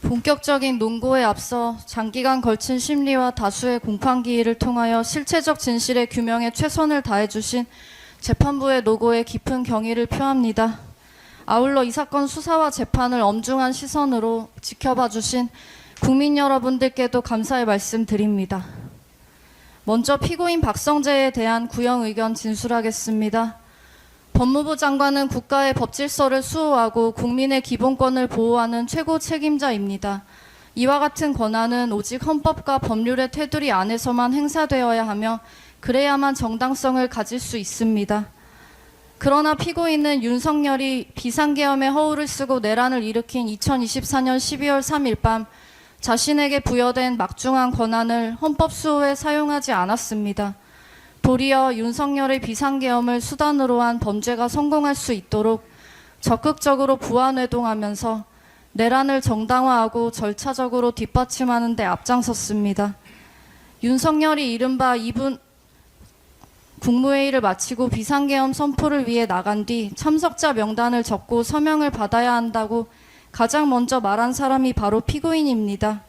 본격적인 논고에 앞서 장기간 걸친 심리와 다수의 공판기일을 통하여 실체적 진실의 규명에 최선을 다해주신 재판부의 노고에 깊은 경의를 표합니다. 아울러 이 사건 수사와 재판을 엄중한 시선으로 지켜봐 주신 국민 여러분들께도 감사의 말씀 드립니다. 먼저 피고인 박성재에 대한 구형 의견 진술하겠습니다. 법무부 장관은 국가의 법질서를 수호하고 국민의 기본권을 보호하는 최고 책임자입니다. 이와 같은 권한은 오직 헌법과 법률의 테두리 안에서만 행사되어야 하며 그래야만 정당성을 가질 수 있습니다. 그러나 피고인은 윤석열이 비상계엄의 허울을 쓰고 내란을 일으킨 2024년 12월 3일 밤 자신에게 부여된 막중한 권한을 헌법 수호에 사용하지 않았습니다. 도리어 윤석열의 비상계엄을 수단으로 한 범죄가 성공할 수 있도록 적극적으로 부안회동하면서 내란을 정당화하고 절차적으로 뒷받침하는 데 앞장섰습니다. 윤석열이 이른바 2분 국무회의를 마치고 비상계엄 선포를 위해 나간 뒤 참석자 명단을 적고 서명을 받아야 한다고 가장 먼저 말한 사람이 바로 피고인입니다.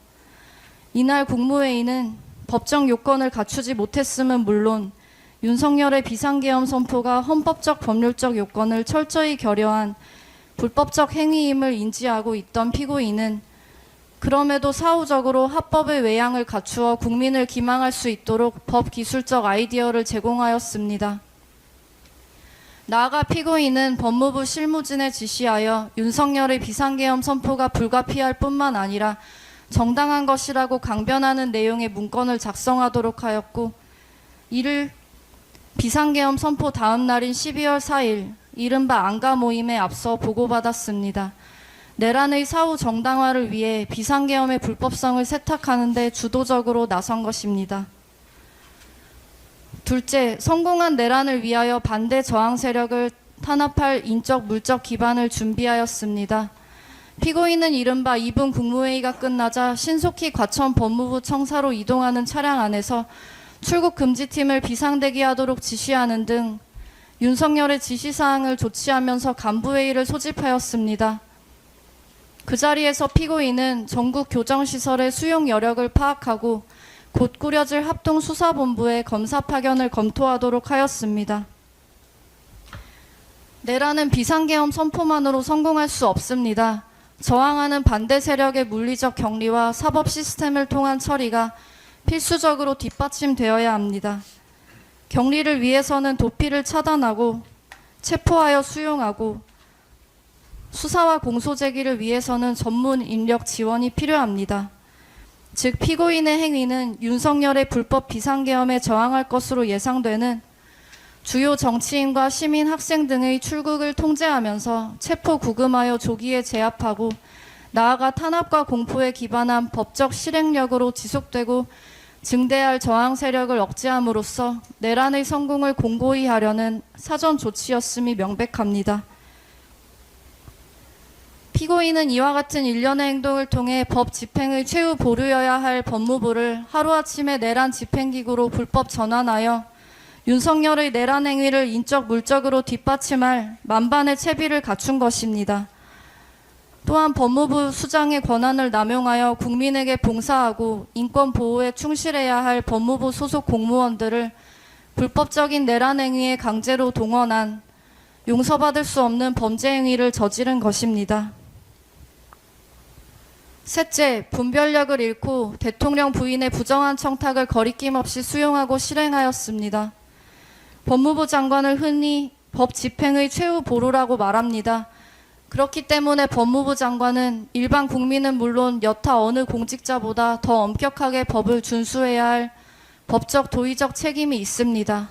이날 국무회의는 법정 요건을 갖추지 못했음은 물론 윤석열의 비상계엄 선포가 헌법적 법률적 요건을 철저히 결여한 불법적 행위임을 인지하고 있던 피고인은 그럼에도 사후적으로 합법의 외양을 갖추어 국민을 기망할 수 있도록 법기술적 아이디어를 제공하였습니다. 나아가 피고인은 법무부 실무진에 지시하여 윤석열의 비상계엄 선포가 불가피할 뿐만 아니라 정당한 것이라고 강변하는 내용의 문건을 작성하도록 하였고, 이를 비상계엄 선포 다음 날인 12월 4일 이른바 안가 모임에 앞서 보고받았습니다. 내란의 사후 정당화를 위해 비상계엄의 불법성을 세탁하는 데 주도적으로 나선 것입니다. 둘째, 성공한 내란을 위하여 반대 저항 세력을 탄압할 인적 물적 기반을 준비하였습니다. 피고인은 이른바 2분 국무회의가 끝나자 신속히 과천 법무부 청사로 이동하는 차량 안에서 출국 금지팀을 비상대기하도록 지시하는 등 윤석열의 지시사항을 조치하면서 간부회의를 소집하였습니다. 그 자리에서 피고인은 전국 교정시설의 수용 여력을 파악하고 곧 꾸려질 합동수사본부의 검사 파견을 검토하도록 하였습니다. 내란은 비상계엄 선포만으로 성공할 수 없습니다. 저항하는 반대 세력의 물리적 격리와 사법 시스템을 통한 처리가 필수적으로 뒷받침되어야 합니다. 격리를 위해서는 도피를 차단하고 체포하여 수용하고 수사와 공소 제기를 위해서는 전문 인력 지원이 필요합니다. 즉 피고인의 행위는 윤석열의 불법 비상계엄에 저항할 것으로 예상되는 주요 정치인과 시민, 학생 등의 출국을 통제하면서 체포 구금하여 조기에 제압하고 나아가 탄압과 공포에 기반한 법적 실행력으로 지속되고 증대할 저항 세력을 억제함으로써 내란의 성공을 공고히 하려는 사전 조치였음이 명백합니다. 피고인은 이와 같은 일련의 행동을 통해 법 집행의 최후 보루여야 할 법무부를 하루아침에 내란 집행기구로 불법 전환하여 윤석열의 내란 행위를 인적 물적으로 뒷받침할 만반의 채비를 갖춘 것입니다. 또한 법무부 수장의 권한을 남용하여 국민에게 봉사하고 인권 보호에 충실해야 할 법무부 소속 공무원들을 불법적인 내란 행위에 강제로 동원한 용서받을 수 없는 범죄 행위를 저지른 것입니다. 셋째, 분별력을 잃고 대통령 부인의 부정한 청탁을 거리낌 없이 수용하고 실행하였습니다. 법무부 장관을 흔히 법 집행의 최후 보루라고 말합니다. 그렇기 때문에 법무부 장관은 일반 국민은 물론 여타 어느 공직자보다 더 엄격하게 법을 준수해야 할 법적 도의적 책임이 있습니다.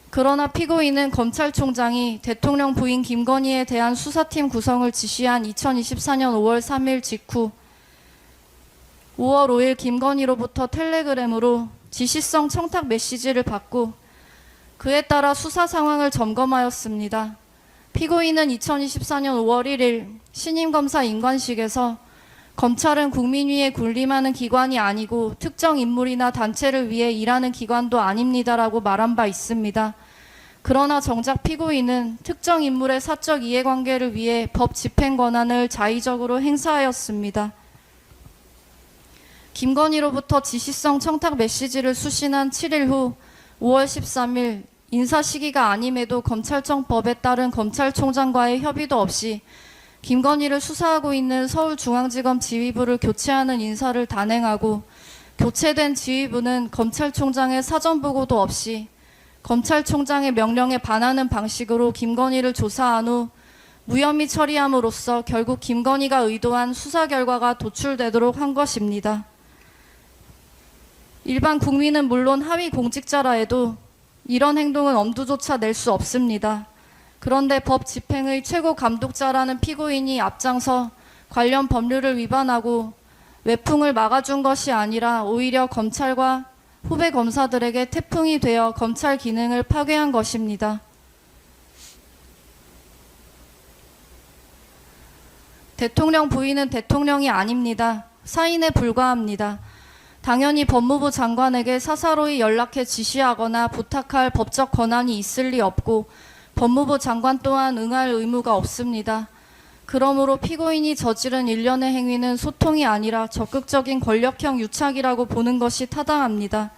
그러나 피고인은 검찰총장이 대통령 부인 김건희에 대한 수사팀 구성을 지시한 2024년 5월 3일 직후 5월 5일 김건희로부터 텔레그램으로 지시성 청탁 메시지를 받고 그에 따라 수사 상황을 점검하였습니다. 피고인은 2024년 5월 1일 신임검사 인관식에서 검찰은 국민 위에 군림하는 기관이 아니고 특정 인물이나 단체를 위해 일하는 기관도 아닙니다라고 말한 바 있습니다. 그러나 정작 피고인은 특정 인물의 사적 이해관계를 위해 법 집행 권한을 자의적으로 행사하였습니다. 김건희로부터 지시성 청탁 메시지를 수신한 7일 후 5월 13일 인사 시기가 아님에도 검찰청법에 따른 검찰총장과의 협의도 없이 김건희를 수사하고 있는 서울중앙지검 지휘부를 교체하는 인사를 단행하고 교체된 지휘부는 검찰총장의 사전보고도 없이 검찰총장의 명령에 반하는 방식으로 김건희를 조사한 후 무혐의 처리함으로써 결국 김건희가 의도한 수사 결과가 도출되도록 한 것입니다. 일반 국민은 물론 하위 공직자라 해도 이런 행동은 엄두조차 낼 수 없습니다. 그런데 법 집행의 최고 감독자라는 피고인이 앞장서 관련 법률을 위반하고 외풍을 막아준 것이 아니라 오히려 검찰과 후배 검사들에게 태풍이 되어 검찰 기능을 파괴한 것입니다. 대통령 부인은 대통령이 아닙니다. 사인에 불과합니다. 당연히 법무부 장관에게 사사로이 연락해 지시하거나 부탁할 법적 권한이 있을 리 없고 법무부 장관 또한 응할 의무가 없습니다. 그러므로 피고인이 저지른 일련의 행위는 소통이 아니라 적극적인 권력형 유착이라고 보는 것이 타당합니다.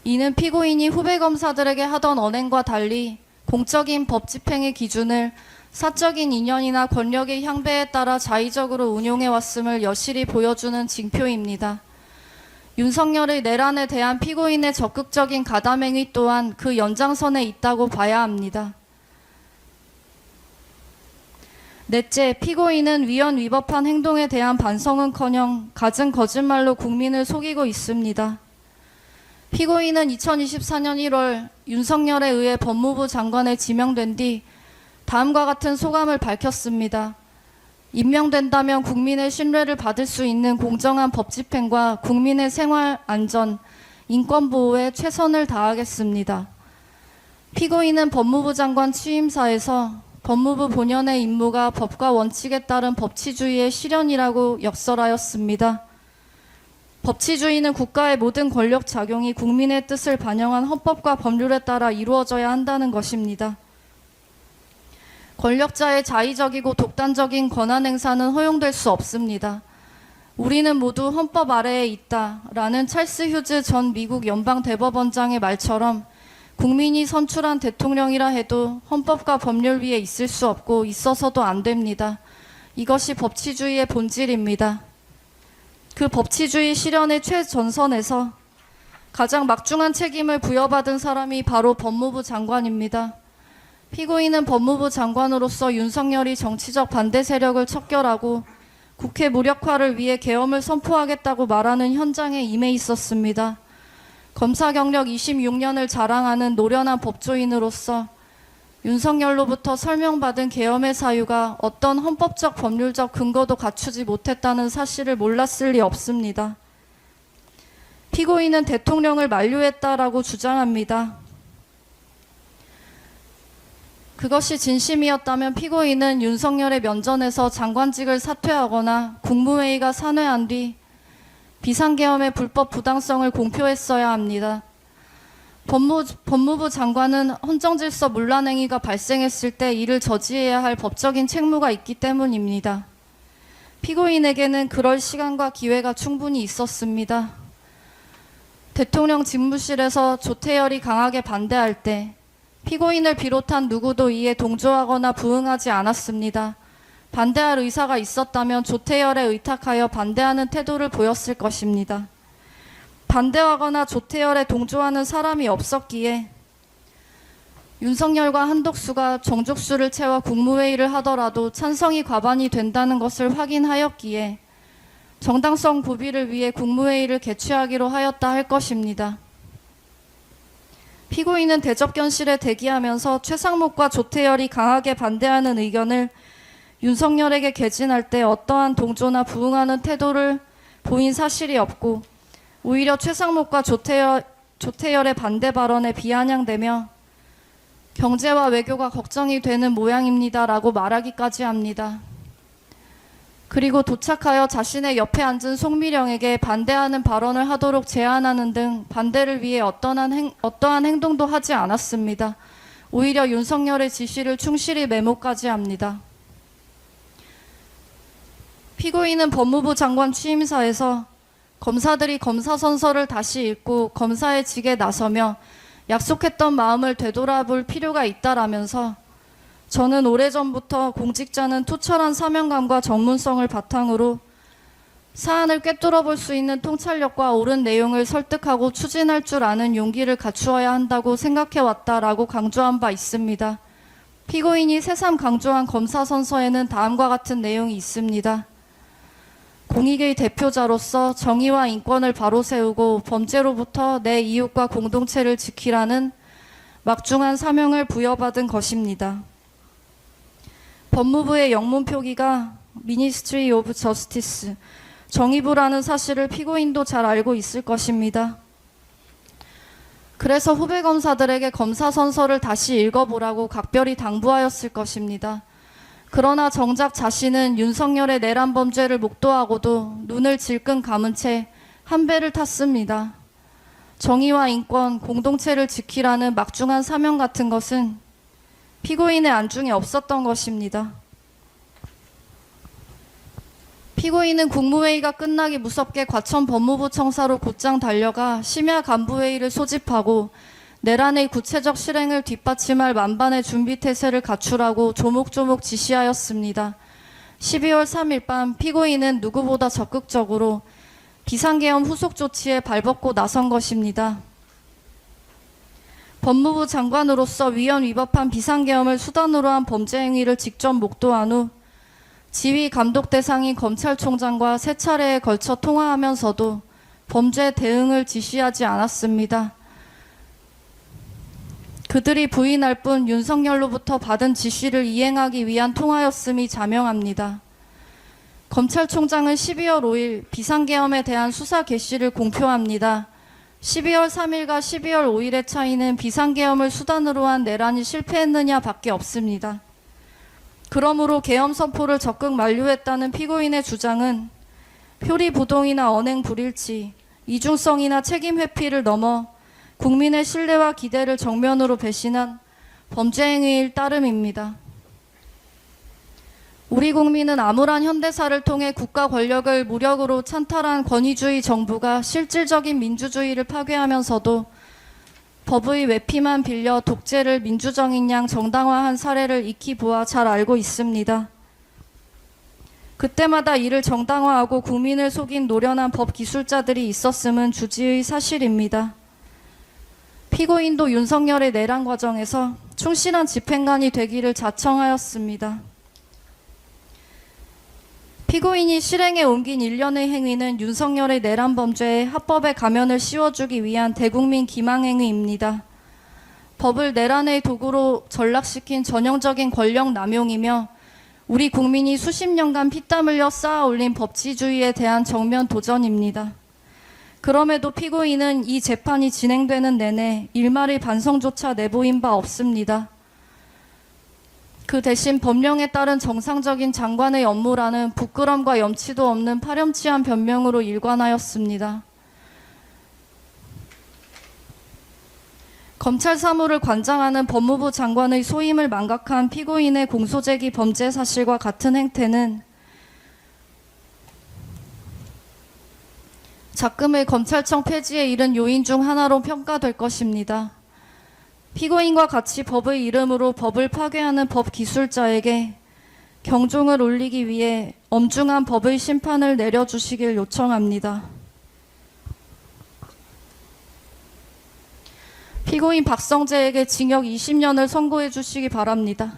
이는 피고인이 후배 검사들에게 하던 언행과 달리 공적인 법 집행의 기준을 사적인 인연이나 권력의 향배에 따라 자의적으로 운용해왔음을 여실히 보여주는 징표입니다. 윤석열의 내란에 대한 피고인의 적극적인 가담행위 또한 그 연장선에 있다고 봐야 합니다. 넷째, 피고인은 위헌 위법한 행동에 대한 반성은커녕 갖은 거짓말로 국민을 속이고 있습니다. 피고인은 2024년 1월 윤석열에 의해 법무부 장관에 지명된 뒤 다음과 같은 소감을 밝혔습니다. 임명된다면 국민의 신뢰를 받을 수 있는 공정한 법 집행과 국민의 생활 안전, 인권 보호에 최선을 다하겠습니다. 피고인은 법무부 장관 취임사에서 법무부 본연의 임무가 법과 원칙에 따른 법치주의의 실현이라고 역설하였습니다. 법치주의는 국가의 모든 권력 작용이 국민의 뜻을 반영한 헌법과 법률에 따라 이루어져야 한다는 것입니다. 권력자의 자의적이고 독단적인 권한 행사는 허용될 수 없습니다. 우리는 모두 헌법 아래에 있다라는 찰스 휴즈 전 미국 연방대법원장의 말처럼 국민이 선출한 대통령이라 해도 헌법과 법률 위에 있을 수 없고 있어서도 안 됩니다. 이것이 법치주의의 본질입니다. 그 법치주의 실현의 최전선에서 가장 막중한 책임을 부여받은 사람이 바로 법무부 장관입니다. 피고인은 법무부 장관으로서 윤석열이 정치적 반대 세력을 척결하고 국회 무력화를 위해 계엄을 선포하겠다고 말하는 현장에 임해 있었습니다. 검사 경력 26년을 자랑하는 노련한 법조인으로서 윤석열로부터 설명받은 계엄의 사유가 어떤 헌법적 법률적 근거도 갖추지 못했다는 사실을 몰랐을 리 없습니다. 피고인은 대통령을 만류했다라고 주장합니다. 그것이 진심이었다면 피고인은 윤석열의 면전에서 장관직을 사퇴하거나 국무회의가 산회한 뒤 비상계엄의 불법 부당성을 공표했어야 합니다. 법무부 장관은 헌정질서 문란행위가 발생했을 때 이를 저지해야 할 법적인 책무가 있기 때문입니다. 피고인에게는 그럴 시간과 기회가 충분히 있었습니다. 대통령 집무실에서 조태열이 강하게 반대할 때 피고인을 비롯한 누구도 이에 동조하거나 부응하지 않았습니다. 반대할 의사가 있었다면 조태열에 의탁하여 반대하는 태도를 보였을 것입니다. 반대하거나 조태열에 동조하는 사람이 없었기에 윤석열과 한독수가 정족수를 채워 국무회의를 하더라도 찬성이 과반이 된다는 것을 확인하였기에 정당성 구비를 위해 국무회의를 개최하기로 하였다 할 것입니다. 피고인은 대접견실에 대기하면서 최상목과 조태열이 강하게 반대하는 의견을 윤석열에게 개진할 때 어떠한 동조나 부응하는 태도를 보인 사실이 없고 오히려 최상목과 조태열의 반대 발언에 비아냥대며 경제와 외교가 걱정이 되는 모양입니다라고 말하기까지 합니다. 그리고 도착하여 자신의 옆에 앉은 송미령에게 반대하는 발언을 하도록 제안하는 등 반대를 위해 어떠한 행동도 하지 않았습니다. 오히려 윤석열의 지시를 충실히 메모까지 합니다. 피고인은 법무부 장관 취임사에서 검사들이 검사 선서를 다시 읽고 검사의 직에 나서며 약속했던 마음을 되돌아볼 필요가 있다라면서 저는 오래전부터 공직자는 투철한 사명감과 전문성을 바탕으로 사안을 꿰뚫어 볼 수 있는 통찰력과 옳은 내용을 설득하고 추진할 줄 아는 용기를 갖추어야 한다고 생각해왔다라고 강조한 바 있습니다. 피고인이 새삼 강조한 검사 선서에는 다음과 같은 내용이 있습니다. 공익의 대표자로서 정의와 인권을 바로 세우고 범죄로부터 내 이웃과 공동체를 지키라는 막중한 사명을 부여받은 것입니다. 법무부의 영문 표기가 Ministry of Justice, 정의부라는 사실을 피고인도 잘 알고 있을 것입니다. 그래서 후배 검사들에게 검사 선서를 다시 읽어보라고 각별히 당부하였을 것입니다. 그러나 정작 자신은 윤석열의 내란 범죄를 목도하고도 눈을 질끈 감은 채 한 배를 탔습니다. 정의와 인권, 공동체를 지키라는 막중한 사명 같은 것은 피고인의 안중에 없었던 것입니다. 피고인은 국무회의가 끝나기 무섭게 과천 법무부 청사로 곧장 달려가 심야 간부회의를 소집하고 내란의 구체적 실행을 뒷받침할 만반의 준비 태세를 갖추라고 조목조목 지시하였습니다. 12월 3일 밤 피고인은 누구보다 적극적으로 비상계엄 후속 조치에 발벗고 나선 것입니다. 법무부 장관으로서 위헌 위법한 비상계엄을 수단으로 한 범죄 행위를 직접 목도한 후 지휘 감독 대상인 검찰총장과 세 차례에 걸쳐 통화하면서도 범죄 대응을 지시하지 않았습니다. 그들이 부인할 뿐 윤석열로부터 받은 지시를 이행하기 위한 통화였음이 자명합니다. 검찰총장은 12월 5일 비상계엄에 대한 수사 개시를 공표합니다. 12월 3일과 12월 5일의 차이는 비상계엄을 수단으로 한 내란이 실패했느냐 밖에 없습니다. 그러므로 계엄 선포를 적극 만류했다는 피고인의 주장은 표리부동이나 언행 불일치, 이중성이나 책임 회피를 넘어 국민의 신뢰와 기대를 정면으로 배신한 범죄 행위일 따름입니다. 우리 국민은 암울한 현대사를 통해 국가 권력을 무력으로 찬탈한 권위주의 정부가 실질적인 민주주의를 파괴하면서도 법의 외피만 빌려 독재를 민주정인 양 정당화한 사례를 익히 보아 잘 알고 있습니다. 그때마다 이를 정당화하고 국민을 속인 노련한 법기술자들이 있었음은 주지의 사실입니다. 피고인도 윤석열의 내란 과정에서 충실한 집행관이 되기를 자청하였습니다. 피고인이 실행에 옮긴 일련의 행위는 윤석열의 내란 범죄에 합법의 가면을 씌워주기 위한 대국민 기망행위입니다. 법을 내란의 도구로 전락시킨 전형적인 권력 남용이며 우리 국민이 수십 년간 피땀 흘려 쌓아 올린 법치주의에 대한 정면 도전입니다. 그럼에도 피고인은 이 재판이 진행되는 내내 일말의 반성조차 내보인 바 없습니다. 그 대신 법령에 따른 정상적인 장관의 업무라는 부끄럼과 염치도 없는 파렴치한 변명으로 일관하였습니다. 검찰 사무를 관장하는 법무부 장관의 소임을 망각한 피고인의 공소제기 범죄 사실과 같은 행태는 작금의 검찰청 폐지에 이른 요인 중 하나로 평가될 것입니다. 피고인과 같이 법의 이름으로 법을 파괴하는 법기술자에게 경종을 울리기 위해 엄중한 법의 심판을 내려주시길 요청합니다. 피고인 박성재에게 징역 20년을 선고해 주시기 바랍니다.